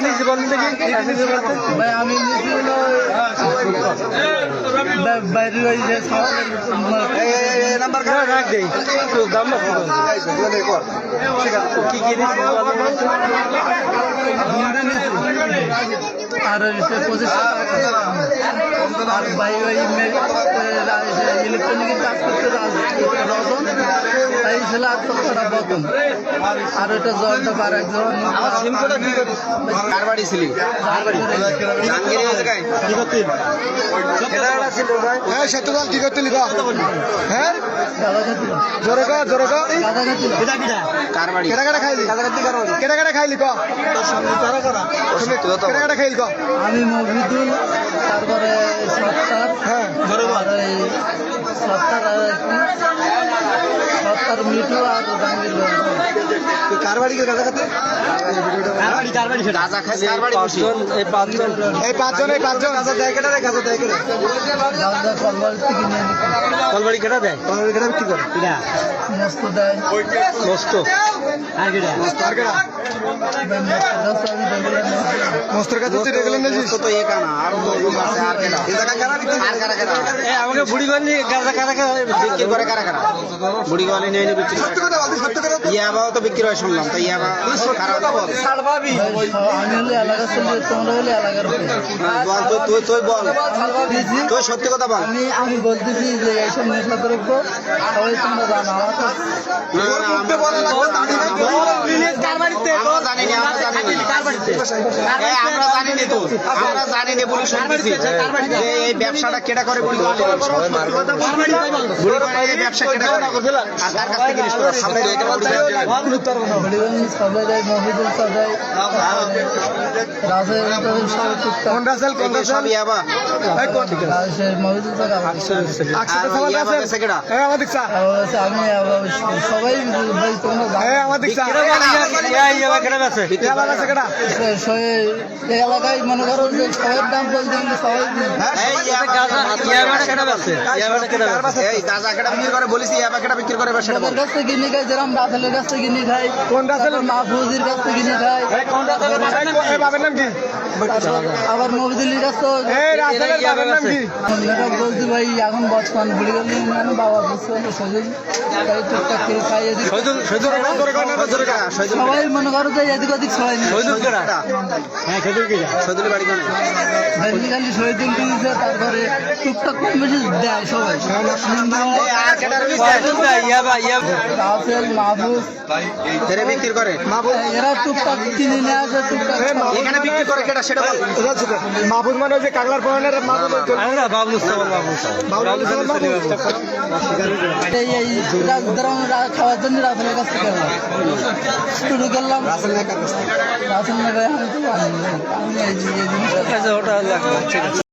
নিয়েছি বলেন দেখি ভাই আমি নিয়েছি হলো বাইরে ওই যে নাম্বার রাখ দেই তো দাম কি কি নিয়েছি আর 25 আর ভাই ওই ইলেকট্রনিকের কাজ করতে রতন তাই ছিল আত্মকরা বতন আর ওটা জলটা পার একজন কার বাড়ি ছিলি জাহাঙ্গীর জায়গায় কি করতে হ্যাঁ সত্যকাল কি করতে লিখা হ্যাঁ জোরে কা কার বাড়ি কেটা খাইলি কেটা খাইলি ক কেটা খাইলি ক আমি মফিদুল তারপরে সত্তার হ্যাঁ সত্তার মিঠু আর জাহাঙ্গীর কার বাড়ি গাঁজা খাতে গাঁজা খাই কার বাড়ি বসি এই পাঁচজন গাঁজা দেয় কেটা রে গাঁজা দেয় কেটা কলবাড়ি কেটা দেয় কলবাড়ি কেটা বিক্রি করে মস্ত দেয় মস্ত আর কেটা আর কেটা মস্তর কাছে তুই রেগুলার নিয়েছিস তো এ কানা আর আছে আর কেটা এই জায়গা কারা দিতে আর কারা কারা এ আমাকে বুড়ি গলি গাঁজা কারা কারা বিক্রি করে কারা কারা বুড়ি গলি নিয়ে বিক্রি করে সত্য কথা ইয়াবাও তো বিক্রি হয় শুনলাম তো ইয়াবা খারাপ বল ছাড় পাবি আমি হলে এলাকা চলবে তোমরা হলে এলাকার বল তো তুই বল তুই সত্যি কথা বল আমি বলতেছি যে এইসব নেশা দ্রব্য সবাই তোমরা জানো আমার আমরা জানি তো আমরা জানি না বলে শুনতেছি এই ব্যবসাটা কেটা করে বলি এই ব্যবসা কেটা করে আর কার কাছ থেকে জিনিস করে সামনে এটা বলতে সবাই যায় মহিদুল সবাই রাসেল কোন রাসেল সব ইয়াবা মহিদুল আমি সবাই তোমরা এলাকায় মনে করো যে সবার দাম বলতে গেলে সবাই কাছ থেকে কিনে খাই যেরকম রাসেলের কাছ থেকে কিনে খাই কোন রাসেল মাহফুজের কাছ থেকে কিনে খাই আবার মহিদুলের কাছ বলছি ভাই এখন বর্তমান ভুলে গেল বাবা বুঝতে সজল টুকটাক করে খাই সবাই মনে করো যে এদিক ওদিক সবাই খালি শহীদুল দিয়েছে তারপরে টুকটাক কম বেশি দেয় সবাই রাসেল মাহবুব বিক্রি করে এরা টুকটাক কিনে নিয়ে আসে টুকটাক এখানে বিক্রি করে কেটা সেটা মাহবুব মানে যে কাগলার পয়েন্টের খাওয়ার জন্য রাসেলের কাছ থেকে শুরু করলাম রাসেল আমি